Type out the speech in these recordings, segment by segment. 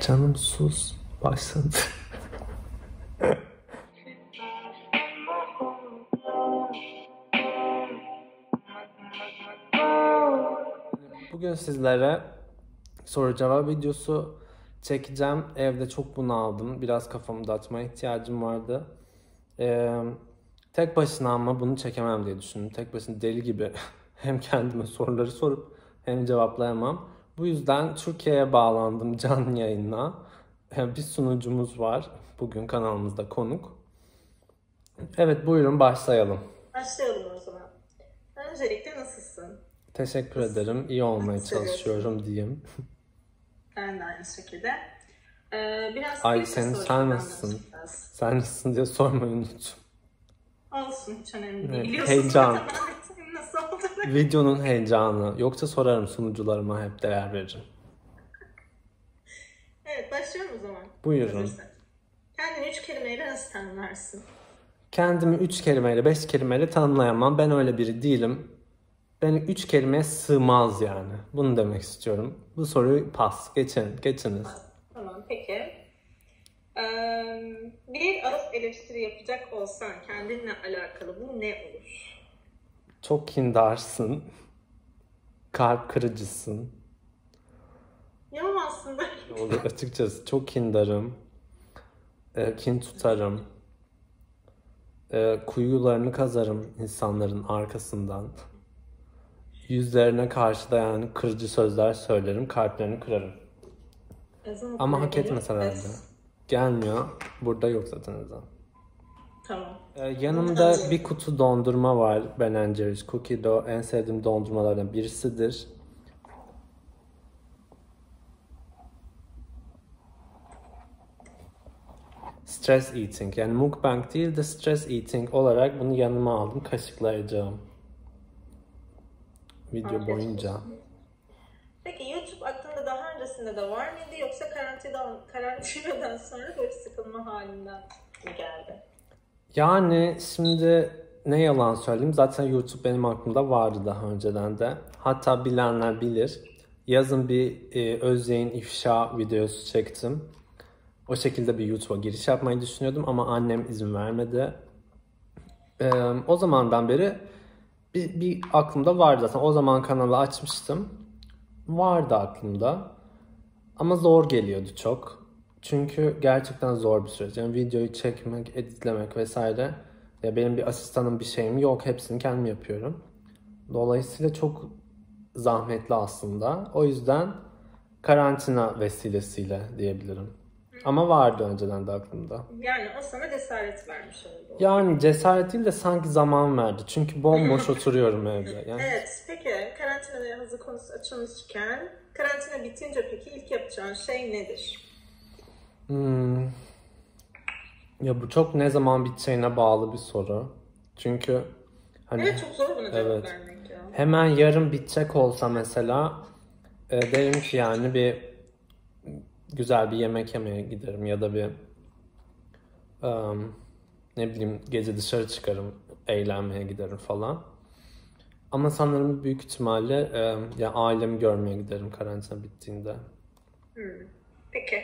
Canım sus. Başladı. Bugün sizlere soru cevap videosu çekeceğim. Evde çok bunaldım. Biraz kafamı dağıtmaya ihtiyacım vardı. Tek başına ama bunu çekemem diye düşündüm. Tek başına deli gibi hem kendime soruları sorup hem cevaplayamam. Bu yüzden Türkiye'ye bağlandım canlı yayına. Bir sunucumuz var. Bugün kanalımızda konuk. Evet, buyurun başlayalım. Başlayalım o zaman. Öncelikle nasılsın? Teşekkür ederim. İyi olmaya çalışıyorum diyeyim. Ben de aynı şekilde. Biraz sen nasılsın? Sen nasılsın diye sormayı unuttum. Olsun, hiç önemli Evet, değil. heyecan. Nasıl olduğunu. Videonun heyecanı. Yoksa sorarım, sunucularıma hep değer veririm. Evet, başlıyorum o zaman. Buyurun. Hazırsan. Kendini 3 kelimeyle nasıl tanımlarsın? Kendimi 3 kelimeyle, 5 kelimeyle tanımlayamam. Ben öyle biri değilim. Beni 3 kelimeye sığmaz yani. Bunu demek istiyorum. Bu soruyu pas. Geçiniz. Tamam, peki. Bir arası eleştiri yapacak olsan kendinle alakalı bu ne olur? Çok kindarsın. Kalp kırıcısın. Yapamazsın da. Olur açıkçası. Çok kindarım. Kin tutarım. Kuyularını kazarım insanların arkasından. Yüzlerine karşı da yani kırıcı sözler söylerim. Kalplerini kırarım. Ama hak etmesen herhalde. Gelmiyor. Burada yok zaten ezan. Tamam. Yanımda bir kutu dondurma var. Ben & Jerry's Cookie Dough. En sevdiğim dondurmalardan birisidir. Stress eating. Yani mukbang değil de stress eating olarak bunu yanıma aldım. Kaşıklayacağım. Video boyunca. Peki YouTube aklında daha öncesinde de var mıydı yoksa karantinadan sonra böyle sıkılma halinden mi geldi? Yani şimdi ne yalan söyleyeyim, zaten YouTube benim aklımda vardı daha önceden de. Hatta bilenler bilir. Yazın bir Özyeğin ifşa videosu çektim. O şekilde bir YouTube'a giriş yapmayı düşünüyordum ama annem izin vermedi. O zamandan beri bir aklımda vardı zaten. O zaman kanalı açmıştım. Vardı aklımda. Ama zor geliyordu çok. Çünkü gerçekten zor bir süreç. Yani videoyu çekmek, editlemek vesaire. Ya benim bir asistanım, bir şeyim yok. Hepsini kendim yapıyorum. Dolayısıyla çok zahmetli aslında. O yüzden karantina vesilesiyle diyebilirim. Ama vardı önceden de aklımda. Yani o sana cesaret vermiş oldu. Yani cesaret değil de sanki zaman verdi. Çünkü bomboş oturuyorum evde. Yani... Evet, peki karantinaya hazır konusu açılmışken karantina bitince peki ilk yapacağın şey nedir? Ya bu çok ne zaman biteceğine bağlı bir soru. Çünkü hani Evet, çok zor buna cevap vermek ya. Hemen yarın bitecek olsa mesela derim ki yani bir güzel bir yemek yemeye giderim ya da bir ne bileyim gece dışarı çıkarım, eğlenmeye giderim falan. Ama sanırım büyük ihtimalle ya ailemi görmeye giderim karantina bittiğinde. Peki.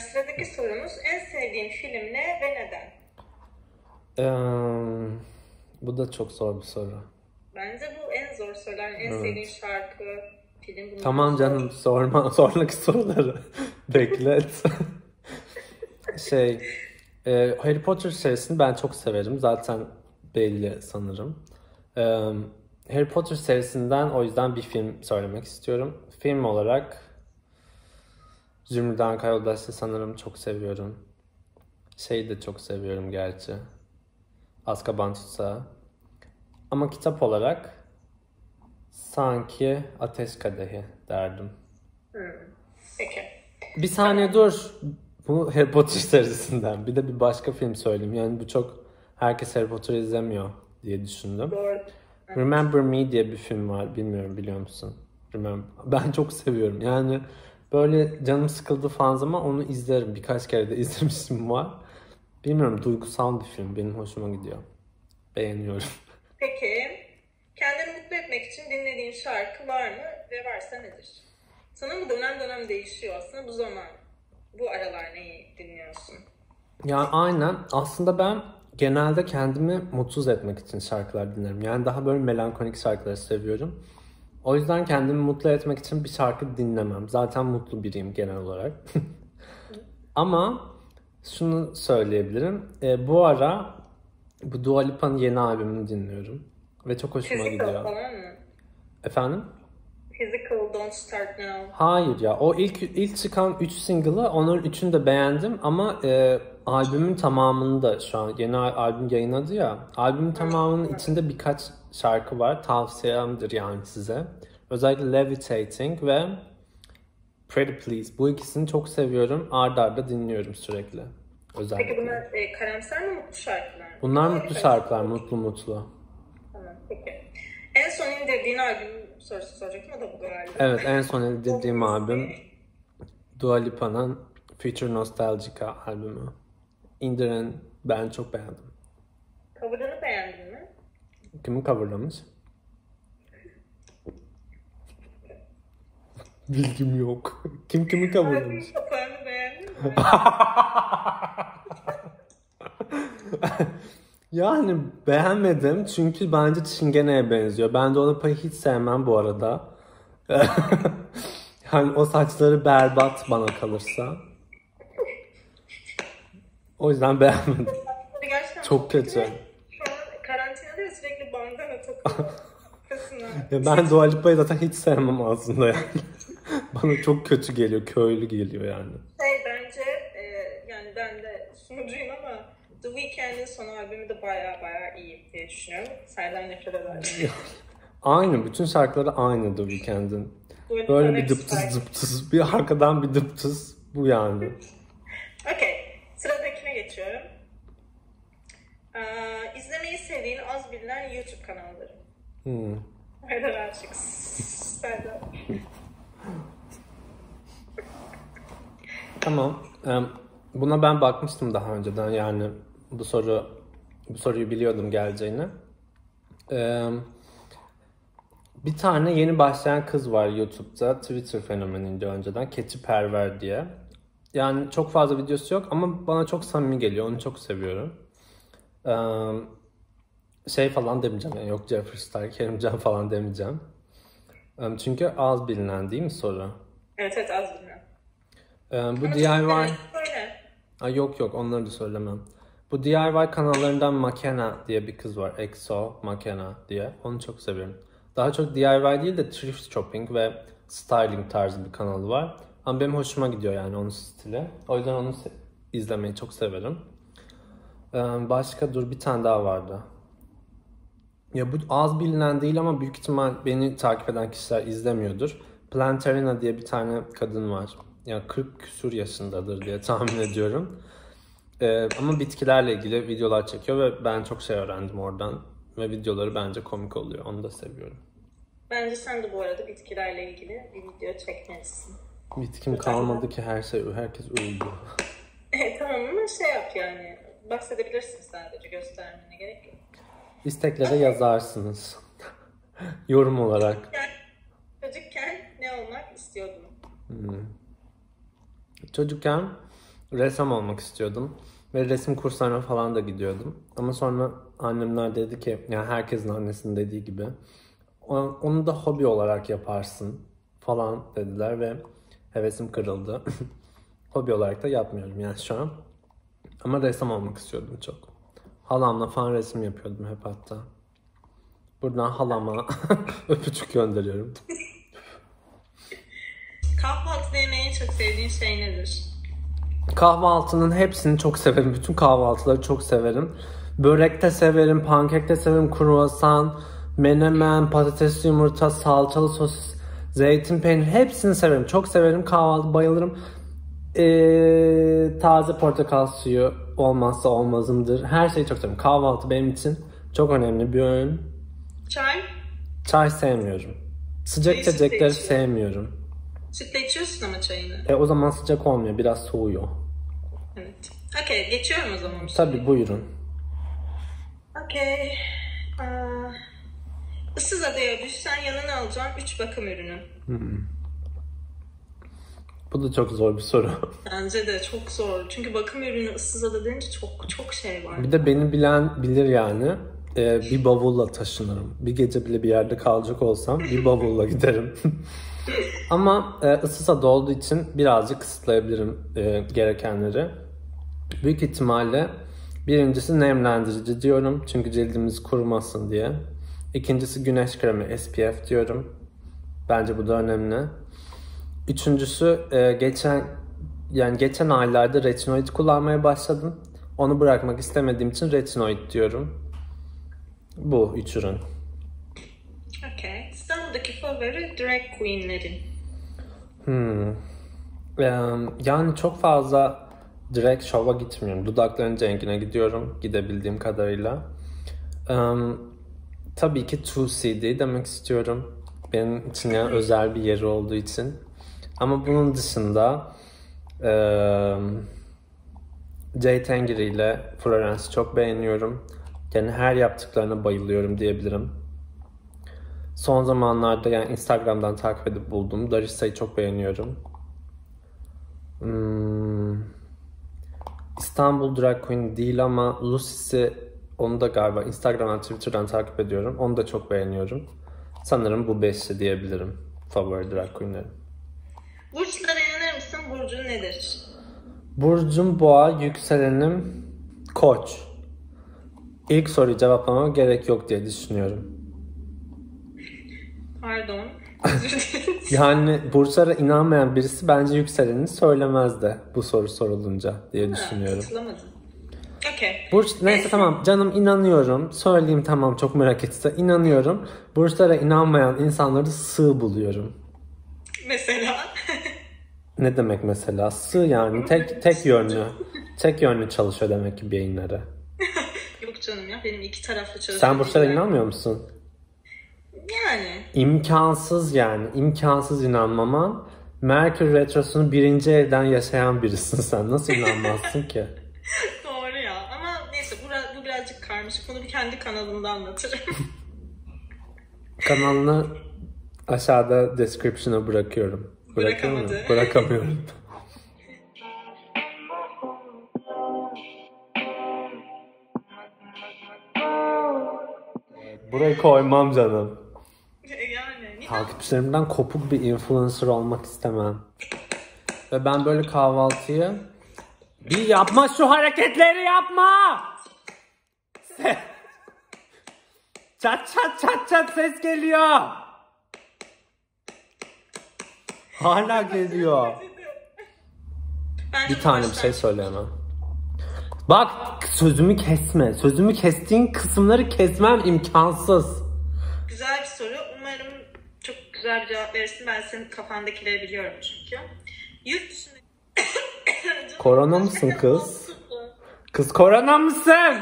Sıradaki sorumuz en sevdiğin film ne ve neden? Bu da çok zor bir soru. Bence bu en zor sorular. En sevdiğin şarkı, film bunlar. Tamam canım, sorma sonraki soruları. Beklet. Harry Potter serisini ben çok severim. Zaten belli sanırım. Harry Potter serisinden o yüzden bir film söylemek istiyorum. Film olarak Zümrüt Anka Yoldaş'ı sanırım çok seviyorum. Şeyi de çok seviyorum gerçi. Azkaban Tutsağı. Ama kitap olarak sanki Ateş Kadehi derdim. Peki. Bir saniye dur. Bu Harry Potter serisinden. Bir de bir başka film söyleyeyim. Yani bu çok herkes Harry Potter izlemiyor diye düşündüm. Doğru. Remember Me diye bir film var. Bilmiyorum, biliyor musun? Ben çok seviyorum. Yani böyle canım sıkıldı falan zaman onu izlerim. Birkaç kere de izlemişim var. Bilmiyorum, duygusal bir film. Benim hoşuma gidiyor. Beğeniyorum. Peki. Kendini mutlu etmek için dinlediğin şarkı var mı ve varsa nedir? Sanırım dönem dönem değişiyor aslında bu zaman. Bu aralar neyi dinliyorsun? Yani aynen. Aslında ben genelde kendimi mutsuz etmek için şarkılar dinlerim. Yani daha böyle melankolik şarkıları seviyorum. O yüzden kendimi mutlu etmek için bir şarkı dinlemem. Zaten mutlu biriyim genel olarak. Ama şunu söyleyebilirim. Bu ara bu Dua Lipa'nın yeni albümünü dinliyorum. Ve çok hoşuma Physical gidiyor. falan mı? Efendim? Physical, Don't Start Now. Hayır ya. O ilk çıkan 3 single'ı, onların üçünü de beğendim ama albümün tamamını da şu an yeni albüm yayınladı ya. Albümün tamamının içinde birkaç şarkı var. Tavsiyemdir yani size. Özellikle Levitating ve Pretty Please. Bu ikisini çok seviyorum. Arda arda dinliyorum sürekli. Özellikle. Peki bunlar karamsar mı, mutlu şarkılar mı? Bunlar mutlu şarkılar. Mutlu mutlu. Tamam, peki. En son indirdiğin albüm sorusu soracaktım, o da bu galiba. Evet, en son indirdiğim albüm Dua Lipa'nın Future Nostalgica albümü. İndirin, ben çok beğendim. Cover'ını beğendin mi? Kimi coverlamış? Bilgim yok. Kim kimi coverlamış? Albümün kapağını beğendin mi? Yani beğenmedim çünkü bence Çingene'ye benziyor. Ben Dua Lipa'yı hiç sevmem bu arada. Yani o saçları berbat bana kalırsa. O yüzden beğenmedim. Gerçekten Çok kötü. Şu an karantinada ya, sürekli bandana takıyor. Kafasına. Ya ben Dua Lipa'yı zaten hiç sevmem aslında yani. Bana çok kötü geliyor, köylü geliyor yani. Bence yani ben de sunucuyum ama The Weeknd'in son albümü de baya iyi diye düşünüyorum. Senden nefret ederim. Aynı, bütün şarkıları aynı The Weeknd'in. Böyle bir dıptıs, bir arkadan bir dıptıs, bu yani. Okey, sıradakine geçiyorum. İzlemeyi sevdiğin az bilinen YouTube kanalları. Serdar Aşık. Serdar. Tamam. Buna ben bakmıştım daha önceden, yani bu soruyu biliyordum geleceğini. Bir tane yeni başlayan kız var YouTube'da, Twitter fenomeniydi önceden, Keçi Perver diye. Yani çok fazla videosu yok ama bana çok samimi geliyor, onu çok seviyorum. Şey falan demeyeceğim yani, yok Jeffree Star, Kerimcan falan demeyeceğim. Çünkü az bilinen değil mi soru? Evet az bilinen. Bu DIY... Yok onları da söylemem. Bu DIY kanallarından Makena diye bir kız var. Exo Makena diye. Onu çok seviyorum. Daha çok DIY değil de thrift shopping ve styling tarzı bir kanalı var. Ama benim hoşuma gidiyor yani onun stili. O yüzden onu izlemeyi çok severim. Başka bir tane daha vardı. Ya bu az bilinen değil ama büyük ihtimal beni takip eden kişiler izlemiyordur. Plantarina diye bir tane kadın var. Yani 40 küsur yaşındadır diye tahmin ediyorum. Ama bitkilerle ilgili videolar çekiyor ve ben çok şey öğrendim oradan. Ve videoları bence komik oluyor. Onu da seviyorum. Bence sen de bu arada bitkilerle ilgili bir video çekmelisin. Bitkim kalmadı ki, herkes öldü. Tamam ama şey yap yani. Bahsedebilirsin, sadece göstermene gerek yok. İsteklere yazarsınız. Yorum olarak. Çocukken ne olmak istiyordun? Çocukken ressam olmak istiyordum. Ve resim kurslarına falan da gidiyordum. Ama sonra annemler dedi ki, yani herkesin annesinin dediği gibi, onu da hobi olarak yaparsın falan dediler ve hevesim kırıldı. Hobi olarak da yapmıyorum yani şu an. Ama ressam olmak istiyordum çok. Halamla falan resim yapıyordum hep hatta. Buradan halama öpücük gönderiyorum. Kahvaltıda yemeği en çok sevdiğin şey nedir? Kahvaltının hepsini çok severim. Bütün kahvaltıları çok severim. Börek de severim, pankek de severim, kruvasan, menemen, patatesli yumurta, salçalı sosis, zeytin peynir, hepsini severim. Çok severim kahvaltı, bayılırım. Taze portakal suyu olmazsa olmazımdır. Her şeyi çok severim. Kahvaltı benim için çok önemli bir öğün. Çay? Çay sevmiyorum. Sıcak içecekleri sevmiyorum. Sütle içiyorsun ama çayını. O zaman sıcak olmuyor, biraz soğuyor. Evet. Okey, geçiyorum o zaman. Tabii, buyurun. Okey. Issız adaya düşsen yanına alacağın 3 bakım ürünü. Bu da çok zor bir soru. Bence de çok zor. Çünkü bakım ürünü ıssız ada deyince çok şey var. Bir de beni bilen bilir yani. Bir bavulla taşınırım. Bir gece bile bir yerde kalacak olsam bir bavulla giderim. Ama ıssız ada olduğu için birazcık kısıtlayabilirim gerekenleri. Büyük ihtimalle birincisi nemlendirici diyorum. Çünkü cildimiz kurumasın diye. İkincisi güneş kremi SPF diyorum. Bence bu da önemli. Üçüncüsü geçen aylarda retinoid kullanmaya başladım. Onu bırakmak istemediğim için retinoid diyorum. Bu 3 ürün. Okay. İstanbul'daki favori drag queenlerin? Yani çok fazla drag show'a gitmiyorum. Dudakların Cenk'ine gidiyorum gidebildiğim kadarıyla. Tabii ki 2CD demek istiyorum. Benim için yani özel bir yeri olduğu için. Ama bunun dışında Jay Tangiri ile Florence'i çok beğeniyorum. Yani her yaptıklarına bayılıyorum diyebilirim. Son zamanlarda yani Instagram'dan takip edip buldum. Larissa'yı çok beğeniyorum. İstanbul Drag Queen değil ama Lucy'si, onu da galiba Instagram'dan, Twitter'dan takip ediyorum. Onu da çok beğeniyorum. Sanırım bu 5'i diyebilirim. Favori drag queenlerim. Burçlara inanır mısın? Burcun nedir? Burcum Boğa, yükselenim Koç. İlk soruyu cevaplamama gerek yok diye düşünüyorum. Pardon. Yani burçlara inanmayan birisi bence yükselenini söylemez de bu soru sorulunca diye düşünüyorum. Katılamadım. Okay. Neyse tamam canım, inanıyorum. Söyleyeyim tamam, çok merak etse inanıyorum. Burçlara inanmayan insanları sığ buluyorum. Mesela? Ne demek mesela? Sığ yani tek yönlü. Tek yönlü çalışıyor demek ki beyinleri. Yok canım ya, benim iki taraflı çalışıyor. Sen burçlara inanmıyor musun? Yani. İmkansız yani. İmkansız inanmama. Merkür Retrosu'nu 1. evden yaşayan birisin sen. Nasıl inanmazsın ki? Doğru ya. Ama neyse bu birazcık karmaşık. Bunu bir kendi kanalımda anlatırım. Kanalını aşağıda description'a bırakıyorum. Bırakamadı. Bırakamıyorum. Burayı koymam canım. Yani. Takipçilerimden kopuk bir influencer olmak istemem. Ve ben böyle kahvaltıyı... Bir yapma şu hareketleri, yapma! Çat çat çat çat ses geliyor. Hala geliyor. Bir tane bir şey söyleyemem. Bak sözümü kesme. Sözümü kestiğin kısımları kesmem imkansız. Güzel bir soru. Umarım çok güzel bir cevap verirsin. Ben senin kafandakileri biliyorum çünkü. Yurt dışında... Korona mısın kız? Kız korona mısın?